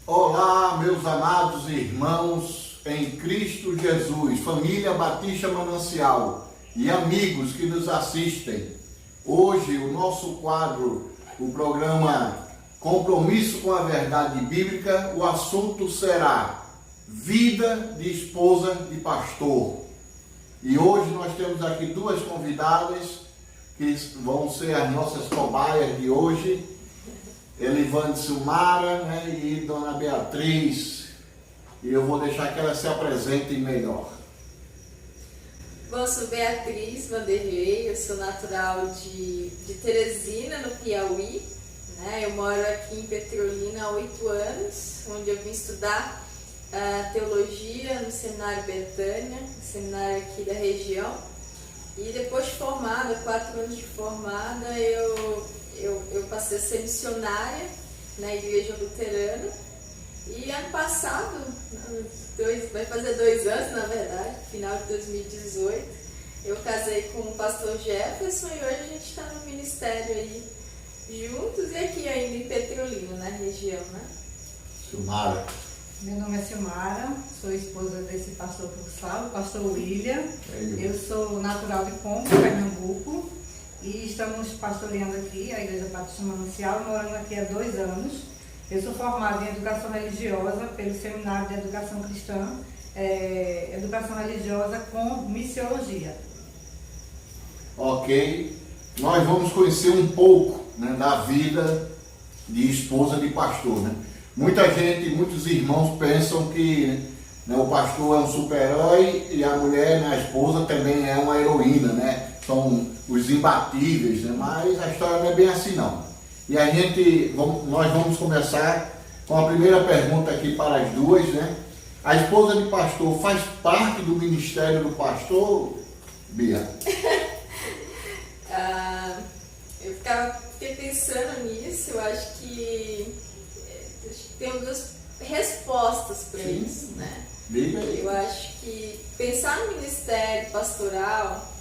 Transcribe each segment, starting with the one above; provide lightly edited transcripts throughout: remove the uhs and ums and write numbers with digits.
Olá, meus amados irmãos em Cristo Jesus, família Batista Manancial e amigos que nos assistem. Hoje o nosso quadro, o programa Compromisso com a Verdade Bíblica, o assunto será Vida de Esposa de Pastor. E hoje nós temos aqui duas convidadas que vão ser as nossas cobaias de hoje. Elivane Silmara, e Dona Beatriz, e eu vou deixar que elas se apresentem melhor. Bom, eu sou Beatriz Vanderlei, eu sou natural de Teresina, no Piauí, Eu moro aqui em Petrolina há 8 anos, onde eu vim estudar teologia no Seminário Betânia, seminário aqui da região, e depois de formada, 4 anos de formada, eu passei a ser missionária na Igreja Luterana. E ano passado, vai fazer 2 anos na verdade, final de 2018, eu casei com o pastor Jefferson e hoje a gente está no ministério aí juntos e aqui ainda em Petrolina, na região, Silmara. Meu nome é Silmara, sou esposa desse pastor Purçal, pastor William. Eu sou natural de Congo, Pernambuco. E estamos pastoreando aqui a Igreja Batista Manancial, morando aqui há 2 anos. Eu sou formada em Educação Religiosa pelo Seminário de Educação Cristã, Educação Religiosa com Missiologia. Ok, nós vamos conhecer um pouco da vida de esposa de pastor. Muitos irmãos pensam que o pastor é um super-herói e a mulher, a esposa, também é uma heroína, São os imbatíveis, mas a história não é bem assim não. E nós vamos começar com a primeira pergunta aqui para as duas, A esposa de pastor faz parte do ministério do pastor, Bia? Eu fiquei pensando nisso, eu acho que tem 2 respostas para isso, Bia. Eu acho que pensar no ministério pastoral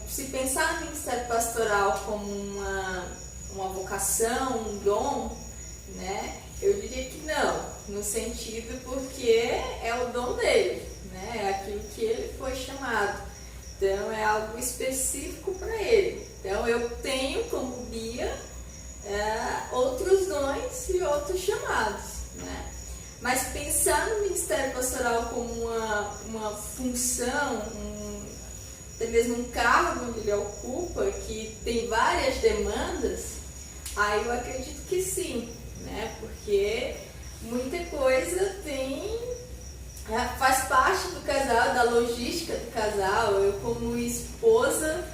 se pensar no ministério pastoral como uma vocação, um dom, eu diria que não, no sentido porque é o dom dele, é aquilo que ele foi chamado, então é algo específico para ele. Então eu tenho como Bia outros dons e outros chamados, mas pensar no ministério pastoral como uma função, até mesmo um cargo onde ele ocupa, que tem várias demandas, aí eu acredito que sim, porque muita coisa faz parte do casal, da logística do casal. Eu como esposa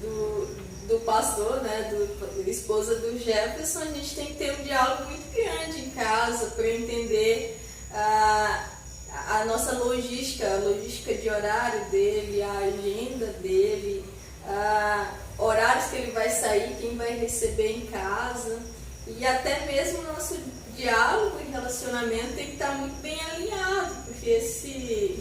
do pastor, esposa do Jefferson, a gente tem que ter um diálogo muito grande em casa para entender a nossa logística, a logística de horário dele, a agenda dele, horários que ele vai sair, quem vai receber em casa, e até mesmo o nosso diálogo e relacionamento tem que estar muito bem alinhado, porque se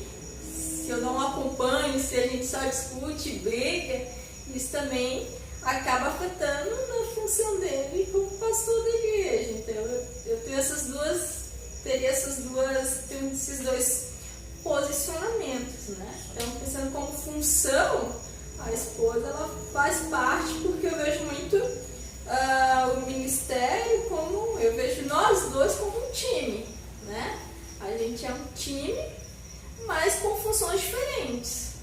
eu não acompanho, se a gente só discute e briga, isso também acaba afetando na função dele como pastor da igreja. Então eu tenho esses 2 posicionamentos, Então, pensando como função, a esposa ela faz parte, porque eu vejo muito o ministério como, eu vejo nós dois como um time, A gente é um time, mas com funções diferentes,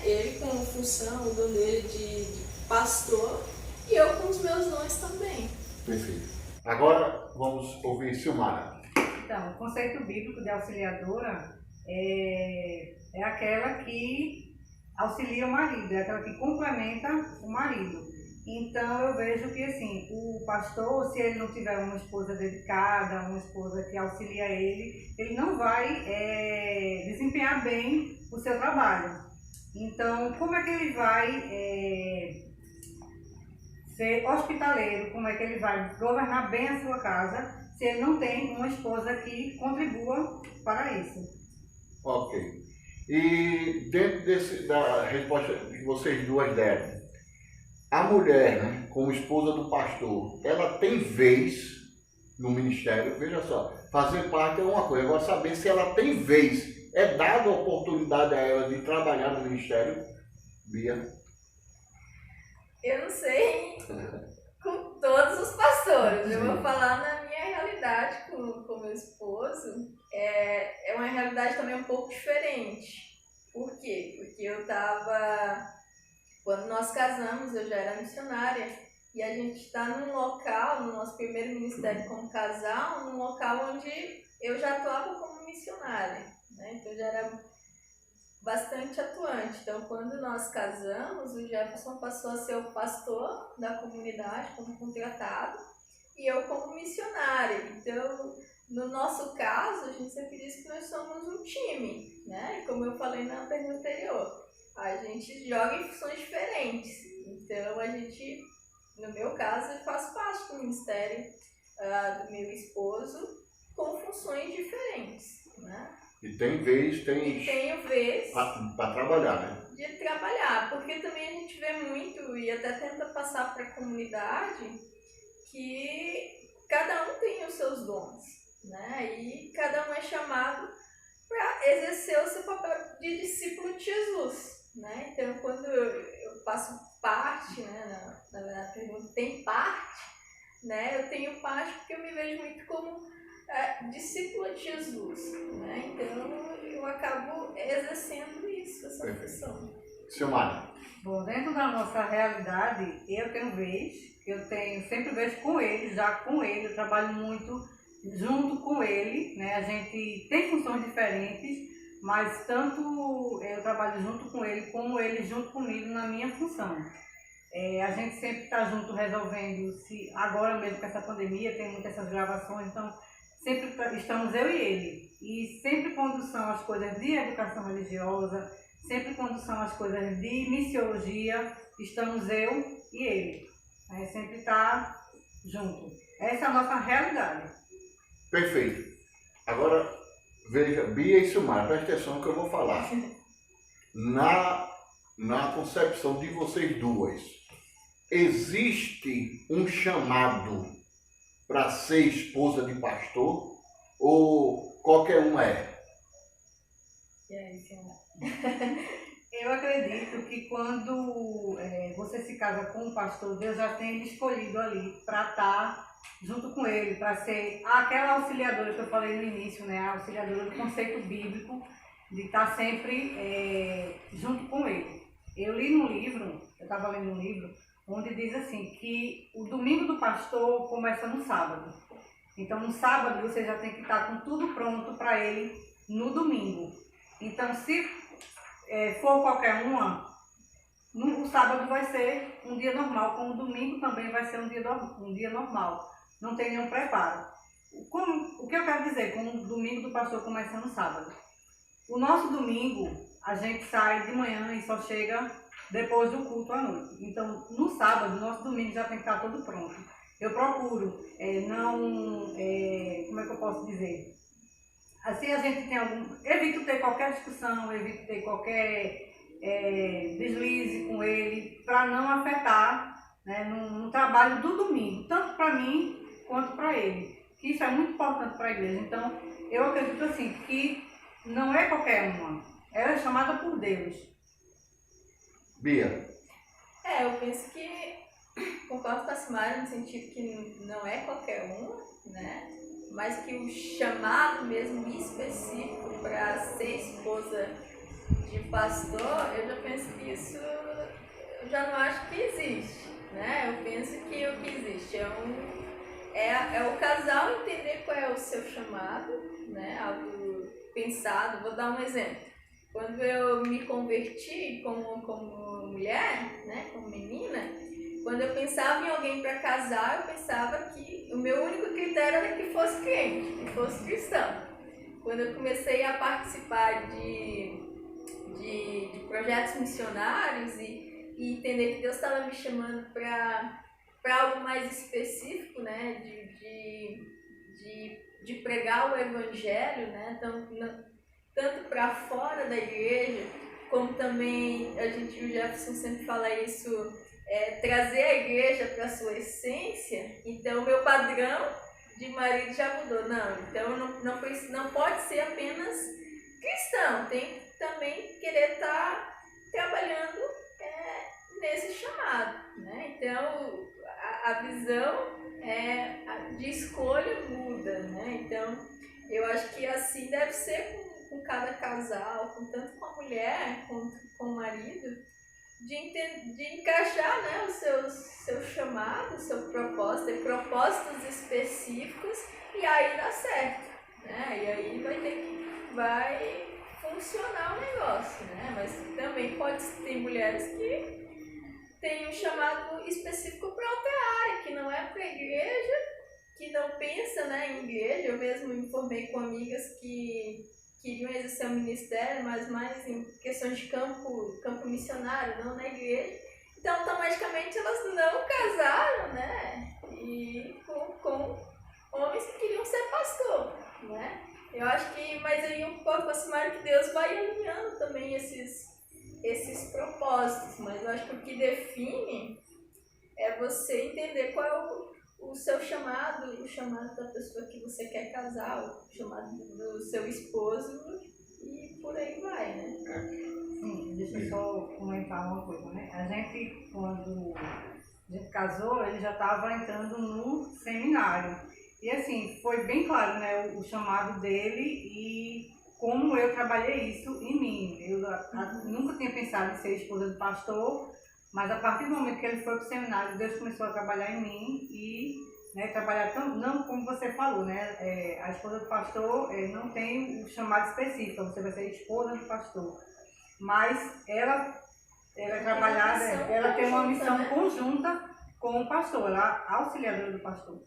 Ele com a função, o dom dele de pastor, e eu com os meus dons também. Perfeito. Agora vamos ouvir Silmara. Então, o conceito bíblico de auxiliadora é aquela que auxilia o marido, é aquela que complementa o marido. Então, eu vejo que, assim, o pastor, se ele não tiver uma esposa dedicada, uma esposa que auxilia ele não vai desempenhar bem o seu trabalho. Então, como é que ele vai ser hospitaleiro, como é que ele vai governar bem a sua casa, se ele não tem uma esposa que contribua para isso? Ok. E dentro da resposta que vocês duas deram, a mulher, como esposa do pastor, ela tem vez no ministério, veja só, fazer parte é uma coisa, agora saber se ela tem vez, é dada a oportunidade a ela de trabalhar no ministério, Bia? Eu não sei com todos os pastores, eu vou Sim. falar na minha realidade com meu esposo, é uma realidade também um pouco diferente. Por quê? Porque quando nós casamos, eu já era missionária, e a gente está num local, no nosso primeiro ministério como casal, num local onde eu já atuava como missionária, né? Então eu já era bastante atuante. Então quando nós casamos, o Jefferson passou a ser o pastor da comunidade como contratado e eu como missionária. Então no nosso caso, a gente sempre diz que nós somos um time, né? E como eu falei na pergunta anterior, a gente joga em funções diferentes. Então no meu caso, eu faço parte do ministério do meu esposo com funções diferentes, né? E tem vez, E tenho vez para trabalhar, né? de trabalhar, porque também a gente vê muito e até tenta passar para a comunidade que cada um tem os seus dons, né? E cada um é chamado para exercer o seu papel de discípulo de Jesus, né? Então, quando eu faço parte, né, na verdade, pergunta, tem parte, né? Eu tenho parte porque eu me vejo muito como discípula de Jesus, né? Então, eu acabo exercendo isso, essa função. Seu Mário. Bom, dentro da nossa realidade, eu sempre vejo com ele, eu trabalho muito junto com ele, né? A gente tem funções diferentes, mas tanto eu trabalho junto com ele, como ele junto comigo na minha função. A gente sempre está junto resolvendo, agora mesmo com essa pandemia, tem muitas essas gravações, então sempre estamos eu e ele. E sempre quando são as coisas de educação religiosa, sempre quando são as coisas de missiologia, estamos eu e ele. A gente sempre está junto. Essa é a nossa realidade. Perfeito. Agora, veja, Bia e Silmar, presta atenção no que eu vou falar. Na concepção de vocês duas, existe um chamado para ser esposa de pastor ou qualquer uma é? E aí, senhora? Eu acredito que quando você se casa com um pastor, Deus já tem ele escolhido ali para estar junto com ele, para ser aquela auxiliadora que eu falei no início, né? A auxiliadora do conceito bíblico, de estar sempre junto com ele. Eu estava lendo um livro, onde diz assim, que o domingo do pastor começa no sábado. Então, no sábado, você já tem que estar com tudo pronto para ele no domingo. Então, se for qualquer uma, o sábado vai ser um dia normal, como o domingo também vai ser um dia normal. Não tem nenhum preparo. O que eu quero dizer com o domingo do pastor começa no sábado? O nosso domingo, a gente sai de manhã e só chega depois do culto à noite. Então, no sábado, nosso domingo já tem que estar todo pronto. Eu procuro como é que eu posso dizer? Assim a gente tem evito ter qualquer discussão, evito ter qualquer deslize com ele, para não afetar, né, no trabalho do domingo, tanto para mim quanto para ele. Que isso é muito importante para a igreja. Então, eu acredito assim, que não é qualquer uma, ela é chamada por Deus. Bia. Eu penso que concordo com a Silmara no sentido que não é qualquer um, né? Mas que o chamado mesmo específico para ser esposa de pastor, eu já penso que isso, eu já não acho que existe, né? Eu penso que o que existe é o casal entender qual é o seu chamado, né? Algo pensado. Vou dar um exemplo. Quando eu me converti como mulher, né? Como menina, quando eu pensava em alguém para casar, eu pensava que o meu único critério era que fosse crente, que fosse cristão. Quando eu comecei a participar de projetos missionários e entender que Deus estava me chamando para algo mais específico, né, de pregar o evangelho, né, tanto para fora da igreja, como também o Jefferson sempre fala isso, trazer a igreja para a sua essência. Então, meu padrão de marido já mudou. Não, então não pode ser apenas cristão, tem que também querer estar trabalhando nesse chamado, né? Então a visão de escolha muda, né? Então eu acho que assim deve ser com cada casal, com tanto com a mulher quanto com o marido, de encaixar, né, o seu chamado, o seu propósito, ter propósitos específicos, e aí dá certo, né? E aí vai funcionar o negócio, né? Mas também ter mulheres que têm um chamado específico para outra área, que não é para a igreja, que não pensa, né, em igreja. Eu mesmo me informei com amigas que queriam exercer o ministério, mas mais em questões de campo missionário, não na igreja. Então, automaticamente, elas não casaram, né? E com homens que queriam ser pastor, né? Eu acho que, mas aí um pouco acima que Deus vai alinhando também esses propósitos. Mas eu acho que o que define é você entender qual é o seu chamado, o chamado da pessoa que você quer casar, o chamado do seu esposo, e por aí vai, né? Sim, deixa eu só comentar uma coisa, né? A gente, quando a gente casou, ele já estava entrando no seminário. E assim, foi bem claro, né, o chamado dele e como eu trabalhei isso em mim. Eu nunca tinha pensado em ser esposa do pastor, mas a partir do momento que ele foi para o seminário, Deus começou a trabalhar em mim e, né, trabalhar não como você falou, né, a esposa do pastor não tem um chamado específico, você vai ser esposa do pastor, mas ela trabalhada, ela tem uma missão conjunta com o pastor, ela é auxiliadora do pastor.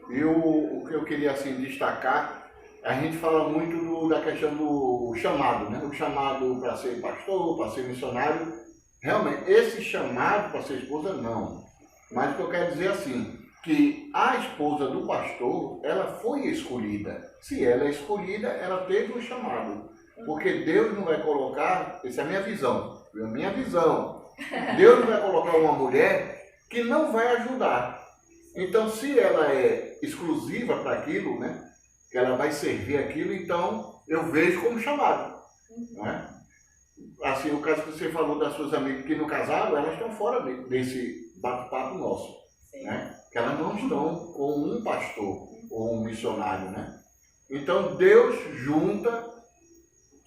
E o que eu queria assim destacar, a gente fala muito da questão do chamado, né? O chamado para ser pastor, para ser missionário. Realmente, esse chamado para ser esposa, não. Mas o que eu quero dizer assim, que a esposa do pastor, ela foi escolhida. Se ela é escolhida, ela teve um chamado. Porque Deus não vai colocar, essa é a minha visão, Deus não vai colocar uma mulher que não vai ajudar. Então, se ela é exclusiva para aquilo, né, que ela vai servir aquilo, então eu vejo como chamado, não é? Assim, o caso que você falou das suas amigas que não casaram, elas estão fora desse bate-papo nosso, né? Que elas não estão com um pastor ou um missionário, né? Então, Deus junta,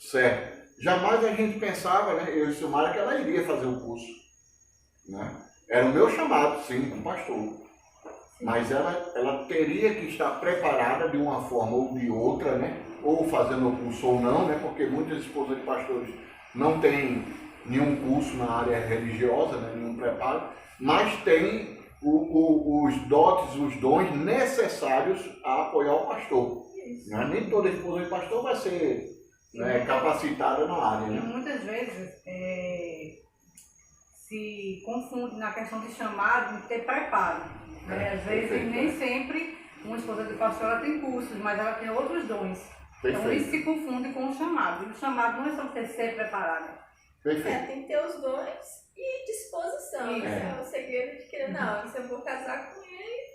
certo? Jamais a gente pensava, né, eu e Silmara, que ela iria fazer o curso, né? Era o meu chamado, sim, como pastor. Mas ela teria que estar preparada de uma forma ou de outra, né? Ou fazendo o curso ou não, né? Porque muitas esposas de pastores não têm nenhum curso na área religiosa, né? Nenhum preparo, mas tem os dotes, os dons necessários a apoiar o pastor. Né? Nem toda esposa de pastor vai ser, né, capacitada na área. Né? Muitas vezes se confunde na questão de chamado e ter preparo. Às vezes nem sempre uma esposa de pastor ela tem cursos, mas ela tem outros dons. Perfeito. Então isso se confunde com o chamado. E o chamado não é só você ser preparado. Perfeito. Tem que ter os dons e disposição. Esse é o segredo de querer. Não, se eu vou casar com ele,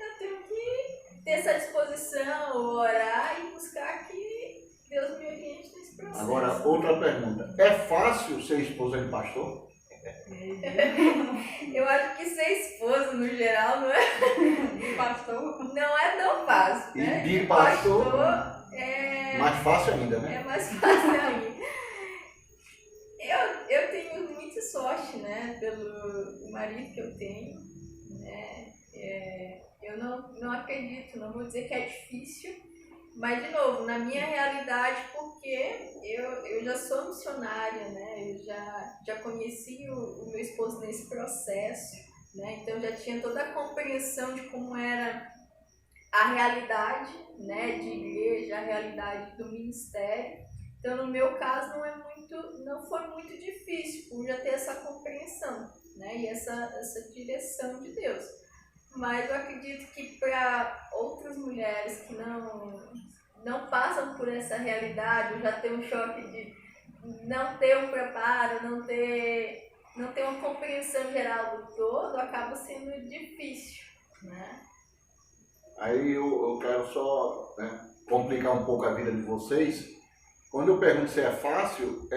eu tenho que ter essa disposição, orar e buscar que Deus me oriente nesse processo. Agora, outra pergunta. É fácil ser esposa de pastor? Eu acho que ser esposa, no geral, não é? De pastor? Não é tão fácil, né? E de pastor é mais fácil ainda, né? É mais fácil ainda. Eu tenho muita sorte, né? Pelo marido que eu tenho, né? Eu não acredito, não vou dizer que é difícil, mas, de novo, na minha realidade, porque eu já sou missionária, né? Eu já conheci o meu esposo nesse processo, né? Então, já tinha toda a compreensão de como era a realidade, né, de igreja, a realidade do ministério. Então, no meu caso, não foi muito difícil, por já ter essa compreensão, né? E essa direção de Deus. Mas eu acredito que para outras mulheres que não passam por essa realidade, ou já tem um choque de não ter um preparo, não ter uma compreensão geral do todo, acaba sendo difícil, né? Aí eu quero só, né, complicar um pouco a vida de vocês. Quando eu pergunto se é fácil,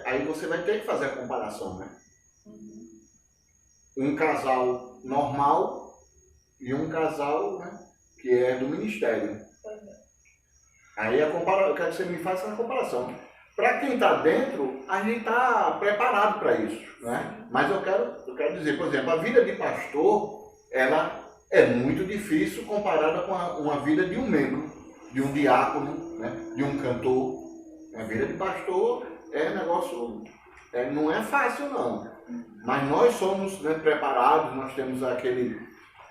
aí você vai ter que fazer a comparação, né? Um casal normal e um casal, né, que é do ministério. Aí eu quero que você me faça uma comparação. Para quem está dentro, a gente está preparado para isso, né? Mas eu quero dizer, por exemplo, a vida de pastor, ela é muito difícil comparada com uma vida de um membro, de um diácono, né, de um cantor. A vida de pastor é negócio, não é fácil não. Mas nós somos, né, preparados, nós temos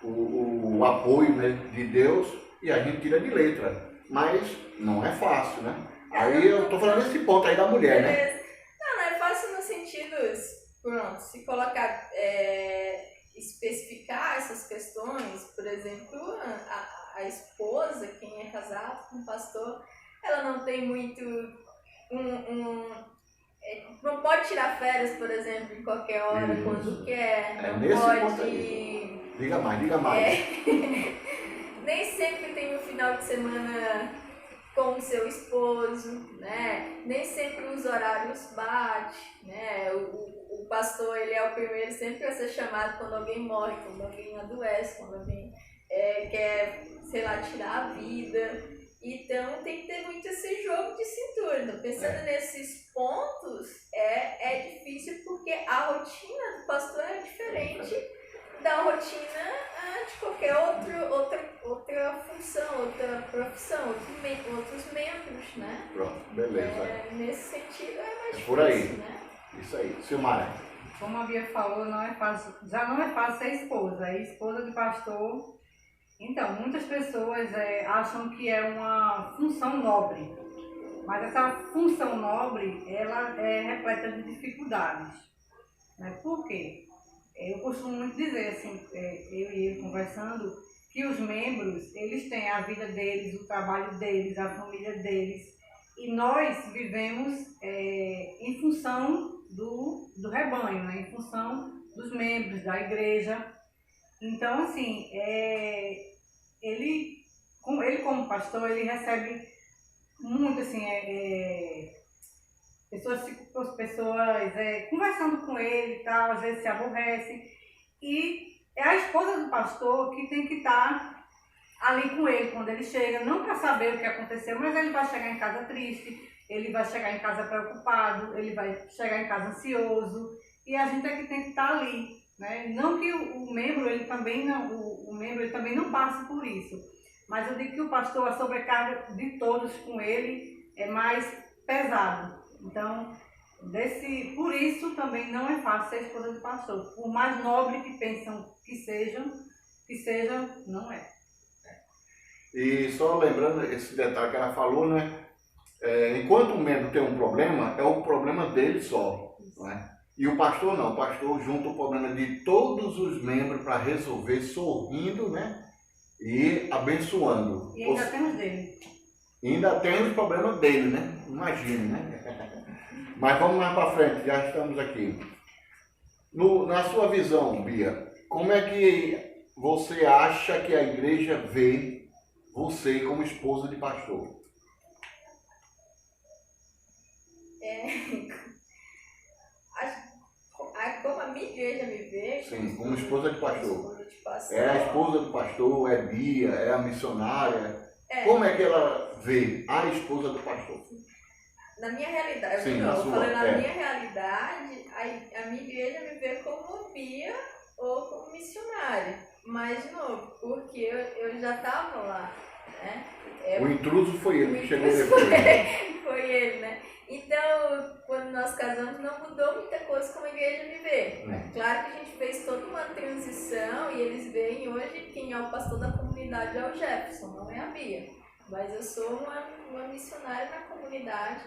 o apoio, né, de Deus e a gente tira de letra. Mas não é fácil, né? Aí eu tô falando nesse ponto aí da mulher, né? Não é fácil no sentido, pronto, se colocar, especificar essas questões, por exemplo, a esposa, quem é casado com o pastor, ela não tem muito não pode tirar férias, por exemplo, em qualquer hora, Isso. Quando quer, não nesse pode. Ponto aí. Diga mais. Nem sempre tem um final de semana com o seu esposo, né? Nem sempre os horários batem, né? O pastor, ele é o primeiro sempre a ser chamado quando alguém morre, quando alguém adoece, quando alguém quer, sei lá, tirar a vida. Então tem que ter muito esse jogo de cintura. Então, pensando nesses pontos, é difícil porque a rotina do pastor é diferente da rotina de qualquer outra função, outra profissão, outros membros, né? Pronto, beleza. Nesse sentido é mais difícil, por aí. Né? Isso aí. Silmara. Como a Bia falou, não é fácil, já não é fácil ser esposa. E esposa de pastor. Então, muitas pessoas acham que é uma função nobre, mas essa função nobre, ela é repleta de dificuldades. Né? Por quê? Eu costumo muito dizer, assim, eu e ele conversando, que os membros, eles têm a vida deles, o trabalho deles, a família deles, e nós vivemos em função do rebanho, né? Em função dos membros da igreja. Então, assim, ele como pastor, ele recebe muito, assim, pessoas conversando com ele e tal, às vezes se aborrecem. E é a esposa do pastor que tem que estar ali com ele quando ele chega, não para saber o que aconteceu, mas ele vai chegar em casa triste, ele vai chegar em casa preocupado, ele vai chegar em casa ansioso, e a gente é que tem que estar ali. Né? Não que o membro ele também não passe por isso, mas eu digo que o pastor, a sobrecarga de todos com ele é mais pesado. Então, por isso também não é fácil ser esposa de pastor. Por mais nobre que pensam que seja, não é. E só lembrando esse detalhe que ela falou, né? Enquanto o membro tem um problema, é o problema dele só, não é? E o pastor não, o pastor junta o problema de todos os membros para resolver sorrindo, né? E abençoando. E ainda temos dele. Ainda tem os problemas dele, né? Imagine, né? Mas vamos mais para frente, já estamos aqui. Na sua visão, Bia, como é que você acha que a igreja vê você como esposa de pastor? Como a minha igreja me vê, sim, como esposa de pastor. Pastor. É a esposa do pastor, é Bia, é a missionária. Como é que ela vê a esposa do pastor? Na minha realidade, sim, na minha realidade, a minha igreja me vê como Bia ou como missionária. Mas, de novo, porque eu já estava lá, né? O intruso foi ele que chegou depois. Foi ele, né? Então, quando nós casamos, não mudou muita coisa como a igreja me vê. Claro que a gente fez toda uma transição e eles veem hoje quem é o pastor da comunidade é o Jefferson, não é a Bia. Mas eu sou uma missionária na comunidade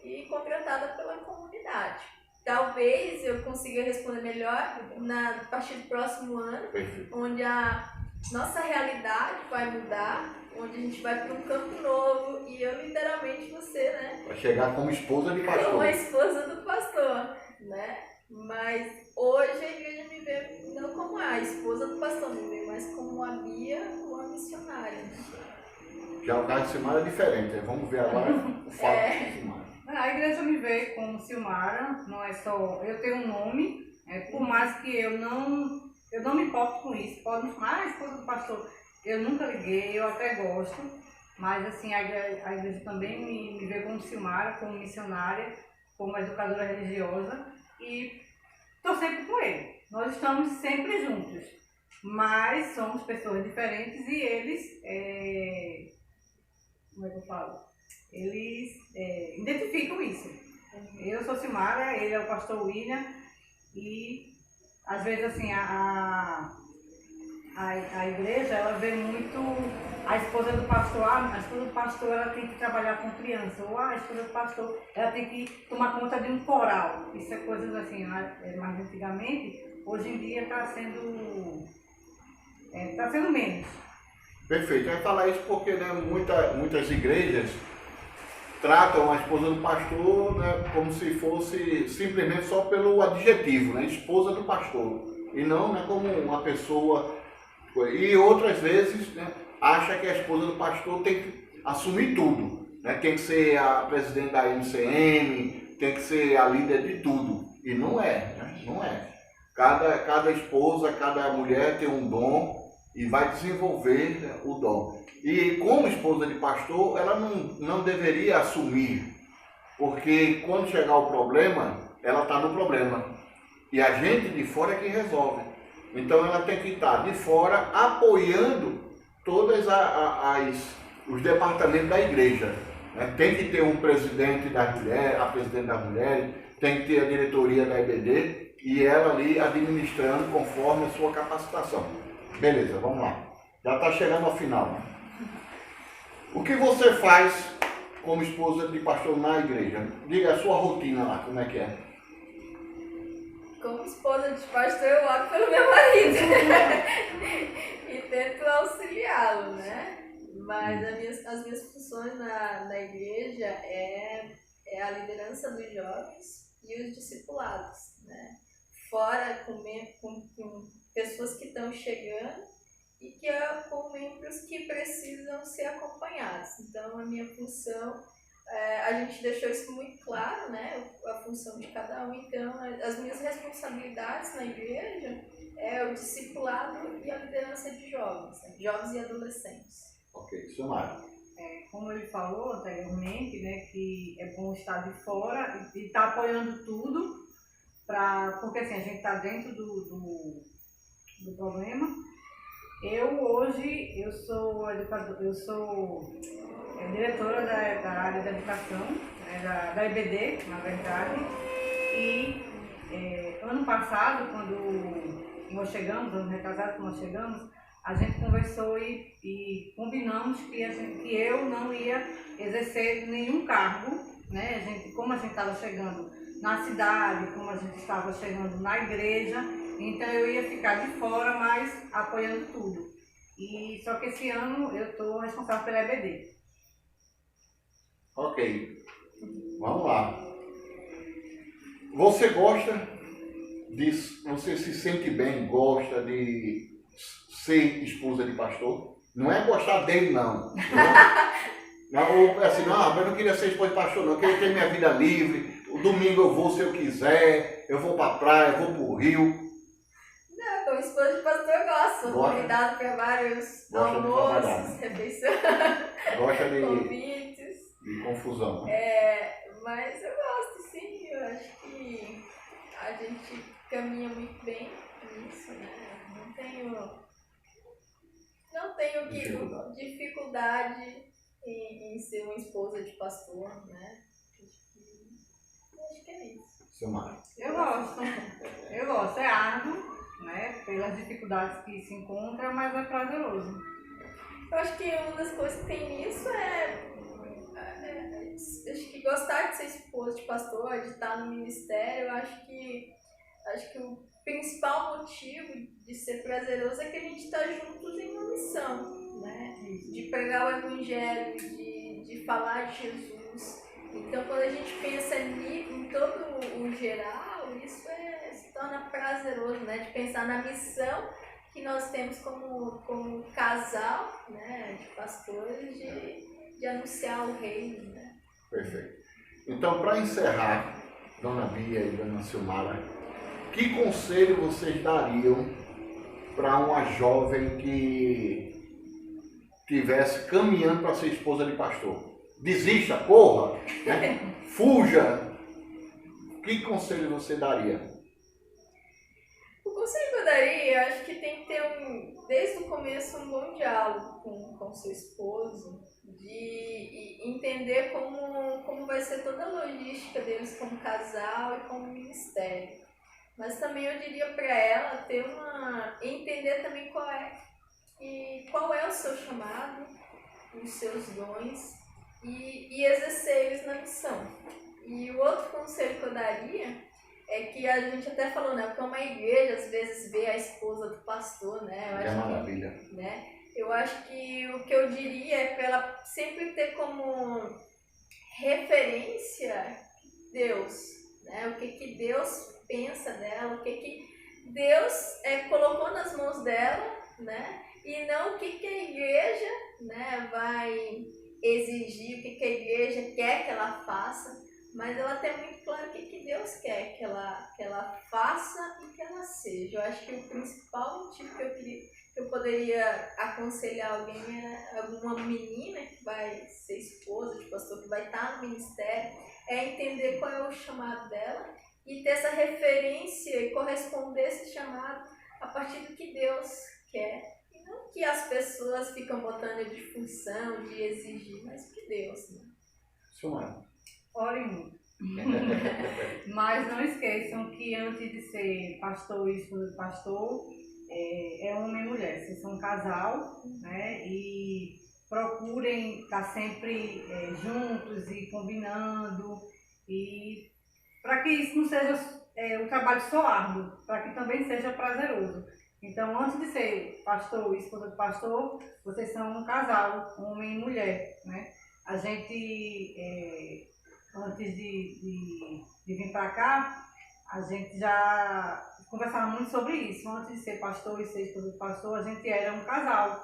e contratada pela comunidade. Talvez eu consiga responder melhor a partir do próximo ano, onde a nossa realidade vai mudar, onde a gente vai para um campo novo e eu literalmente vou ser, né? Vai chegar como esposa de pastor. Como a esposa do pastor, né? Mas hoje a igreja me vê não como a esposa do pastor, me vê mais como a Bia, uma missionária. Já o caso de Silmara é diferente, né? Vamos ver agora o fato de Silmara. A igreja me vê como Silmara, não é só... Eu tenho um nome, por mais que eu não me importo com isso. Pode me chamar, esposa do pastor. Eu nunca liguei, eu até gosto. Mas assim, a igreja também me vê como Silmara, como missionária, como educadora religiosa. E estou sempre com ele. Nós estamos sempre juntos. Mas somos pessoas diferentes e eles... como é que eu falo? Eles identificam isso. Eu sou Silmara, ele é o pastor William e às vezes assim a igreja ela vê muito a esposa do pastor, a esposa do pastor ela tem que trabalhar com criança, ou a esposa do pastor ela tem que tomar conta de um coral. Isso é coisas assim, mais antigamente, hoje em dia está sendo menos. Perfeito, eu ia falar isso porque, né, muitas igrejas tratam a esposa do pastor, né, como se fosse simplesmente só pelo adjetivo, né, esposa do pastor, e não, né, como uma pessoa. E outras vezes, né, acha que a esposa do pastor tem que assumir tudo, né, tem que ser a presidente da MCM, tem que ser a líder de tudo, e não é, né, não é. Cada esposa, cada mulher tem um dom e vai desenvolver, né, o dom. E como esposa de pastor, ela não deveria assumir, porque quando chegar o problema, ela está no problema. E a gente de fora é que resolve. Então ela tem que estar de fora apoiando todos os departamentos da igreja. Né? Tem que ter um presidente das mulheres, a presidente das mulheres, tem que ter a diretoria da IBD e ela ali administrando conforme a sua capacitação. Beleza, vamos lá. Já está chegando ao final. Né? O que você faz como esposa de pastor na igreja? Diga a sua rotina lá, como é que é? Como esposa de pastor, eu oro pelo meu marido e tento auxiliá-lo, né? Mas as minhas funções na igreja é a liderança dos jovens e os discipulados, né? Fora com pessoas que estão chegando e que com membros que precisam ser acompanhados. Então, a minha função, a gente deixou isso muito claro, né? A função de cada um. Então, as minhas responsabilidades na igreja é o discipulado e a liderança de jovens, né? Jovens e adolescentes. Ok, Silmara. Como ele falou anteriormente, né, que é bom estar de fora e estar apoiando tudo, porque assim, a gente está dentro do problema. Eu sou educadora, eu sou diretora da área da educação, né, da IBD, na verdade, e ano passado, quando nós chegamos, ano retrasado, quando nós chegamos, a gente conversou e combinamos que eu não ia exercer nenhum cargo, né? Como a gente estava chegando na cidade, como a gente estava chegando na igreja, então eu ia ficar de fora, mas apoiando tudo. E só que esse ano eu estou responsável pela EBD. Ok, vamos lá. Você você se sente bem, gosta de ser esposa de pastor? Não é gostar dele, não. Não, assim, não, eu não queria ser esposa de pastor, não. Eu queria ter minha vida livre. O domingo eu vou se eu quiser. Eu vou para a praia, eu vou para o rio. Não, como esposa de pastor eu gosto. Sou convidado para vários almoços, refeições, convites. De confusão. Mas eu gosto, sim. Eu acho que a gente caminha muito bem nisso, né? Não tenho dificuldade em ser uma esposa de pastor, né? Acho que é isso. Silmara. Eu gosto, é árduo, né? Pelas dificuldades que se encontra, mas é prazeroso. Eu acho que uma das coisas que tem nisso acho que gostar de ser esposa de pastor, de estar no ministério, eu acho que o principal motivo de ser prazeroso é que a gente está juntos em uma missão, né? De pregar o evangelho, de falar de Jesus. Então, quando a gente pensa em todo o geral, isso se torna prazeroso, né? De pensar na missão que nós temos como casal, né? De pastores, de anunciar o reino, né? Perfeito. Então, para encerrar, Dona Bia e Dona Silmara, que conselho vocês dariam para uma jovem que estivesse caminhando para ser esposa de pastor? Desista, corra, né? Fuja. Que conselho você daria? O conselho que eu daria, eu acho que tem que ter desde o começo um bom diálogo com seu esposo, de entender como vai ser toda a logística deles como casal e como ministério. Mas também eu diria para ela entender também qual é o seu chamado, os seus dons e exercer eles na missão. E o outro conselho que eu daria é que a gente até falou, né? Porque uma igreja às vezes vê a esposa do pastor, né? Eu acho maravilha. Eu acho que o que eu diria é para ela sempre ter como referência Deus, né? O que Deus pensa dela, o que Deus colocou nas mãos dela, né? E não o que a igreja, né, vai exigir, o que a igreja quer que ela faça, mas ela tem muito claro o que Deus quer que ela faça e que ela seja. Eu acho que o principal motivo que eu poderia aconselhar alguém alguma menina que vai ser esposa de pastor, que vai estar no ministério, é entender qual é o chamado dela e ter essa referência e corresponder a esse chamado a partir do que Deus quer. E não que as pessoas ficam botando de função, de exigir, mas que Deus, né? Silmara. Orem muito. Mas não esqueçam que antes de ser pastor e esposa de pastor, é homem e mulher. Vocês são um casal, né? E procurem estar sempre juntos e combinando, e para que isso não seja o trabalho só árduo, para que também seja prazeroso. Então, antes de ser pastor e esposa de pastor, vocês são um casal, homem e mulher, né? A gente, antes de vir para cá, a gente já conversava muito sobre isso. Antes de ser pastor e ser esposa de pastor, a gente era um casal.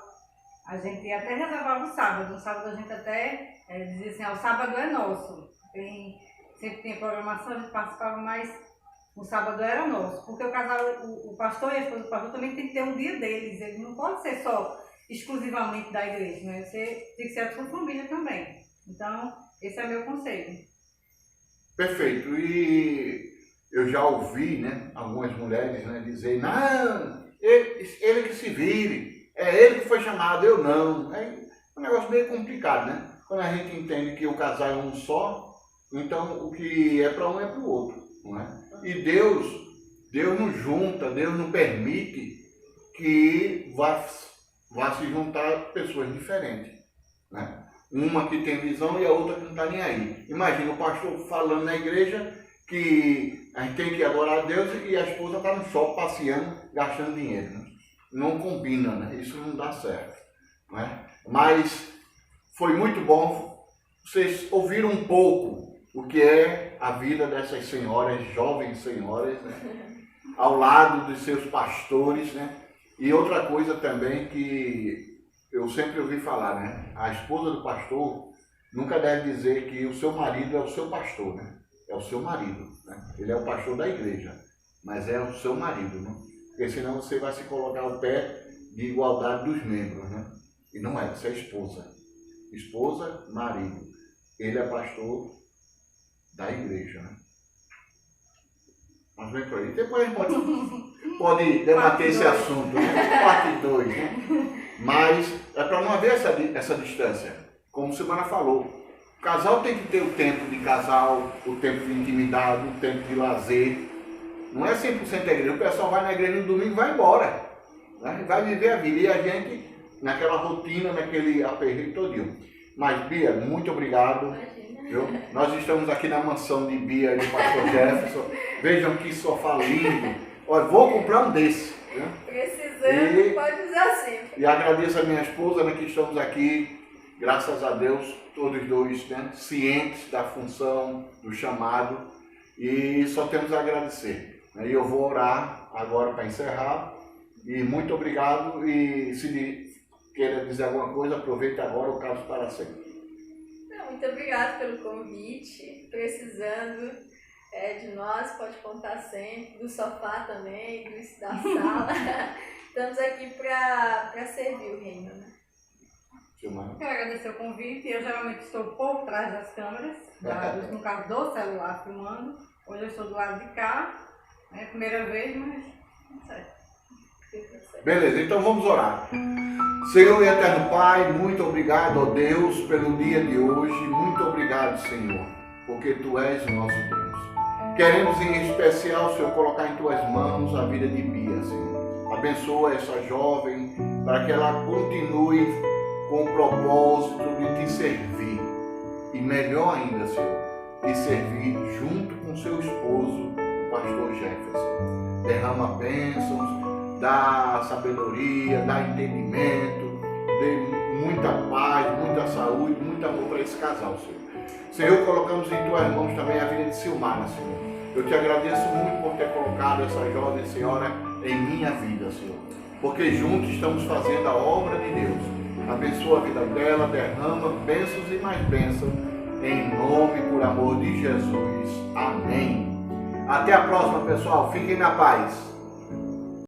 A gente até reservava o sábado. No sábado a gente até dizia assim, o sábado é nosso. Sempre tem programação, a gente participava, mas o sábado era nosso. Porque o casal, o pastor e a esposa do pastor também tem que ter um dia deles. Ele não pode ser só exclusivamente da igreja, né? Você tem que ser a sua família também. Então, esse é o meu conselho. Perfeito. E eu já ouvi, né, algumas mulheres, né, dizer, não, ele que se vire, é ele que foi chamado, eu não. É um negócio meio complicado, né? Quando a gente entende que o casal é um só, então o que é para um é para o outro, não é? E Deus nos junta, Deus não permite que vá se juntar pessoas diferentes, né? Uma que tem visão e a outra que não está nem aí. Imagina o pastor falando na igreja que a gente tem que adorar a Deus e a esposa está no shopping passeando, gastando dinheiro, né? Não combina, né? Isso não dá certo, né? Mas foi muito bom. Vocês ouviram um pouco o que é a vida dessas senhoras, jovens senhoras, né? Ao lado dos seus pastores, né? E outra coisa também que eu sempre ouvi falar, né? A esposa do pastor nunca deve dizer que o seu marido é o seu pastor, né? É o seu marido, né? Ele é o pastor da igreja, mas é o seu marido, né? Porque senão você vai se colocar ao pé de igualdade dos membros, né? E não é, você é esposa. Esposa, marido. Ele é pastor da igreja, né? Mas vem por aí. Depois a gente pode debater esse assunto, né? Parte 2, né? Mas é para não haver essa distância. Como a Silmara falou, o casal tem que ter o tempo de casal, o tempo de intimidade, o tempo de lazer. Não é 100% da igreja. O pessoal vai na igreja no domingo e vai embora, né? Vai viver a vida. E a gente, naquela rotina, naquele aperreio todinho. Mas, Bia, muito obrigado. Viu? Nós estamos aqui na mansão de Bia e do pastor Jefferson. Vejam que sofá lindo. Olha, vou comprar um desse. Né? Precisando, pode usar sempre. E agradeço a minha esposa, né, que estamos aqui graças a Deus, todos dois, né, cientes da função, do chamado, e só temos a agradecer. E eu vou orar agora para encerrar, e muito obrigado, e se queira dizer alguma coisa, aproveita agora o caso para sempre. Muito obrigada pelo convite, precisando de nós, pode contar sempre, do sofá também, da sala. Estamos aqui para servir o reino, né? Quero agradecer o convite. Eu geralmente estou por trás das câmeras, no caso do celular, filmando. Hoje eu estou do lado de cá, é a primeira vez, mas não sei. Beleza, então vamos orar. Senhor e eterno Pai, muito obrigado, ó Deus, pelo dia de hoje. Muito obrigado, Senhor, porque Tu és o nosso Deus. Queremos em especial, Senhor, colocar em Tuas mãos a vida de Bia, Senhor. Abençoa essa jovem para que ela continue com o propósito de Te servir. E melhor ainda, Senhor, Te servir junto com seu esposo, o pastor Jefferson. Derrama bênçãos, dá sabedoria, dá entendimento, dê muita paz, muita saúde, muito amor para esse casal, Senhor. Senhor, colocamos em Tuas mãos também a vida de Silmara, Senhor. Eu Te agradeço muito por ter colocado essa jovem senhora em minha vida, Senhor. Porque juntos estamos fazendo a obra de Deus. Abençoa a vida dela, derrama bênçãos e mais bênçãos. Em nome e por amor de Jesus. Amém. Até a próxima, pessoal. Fiquem na paz.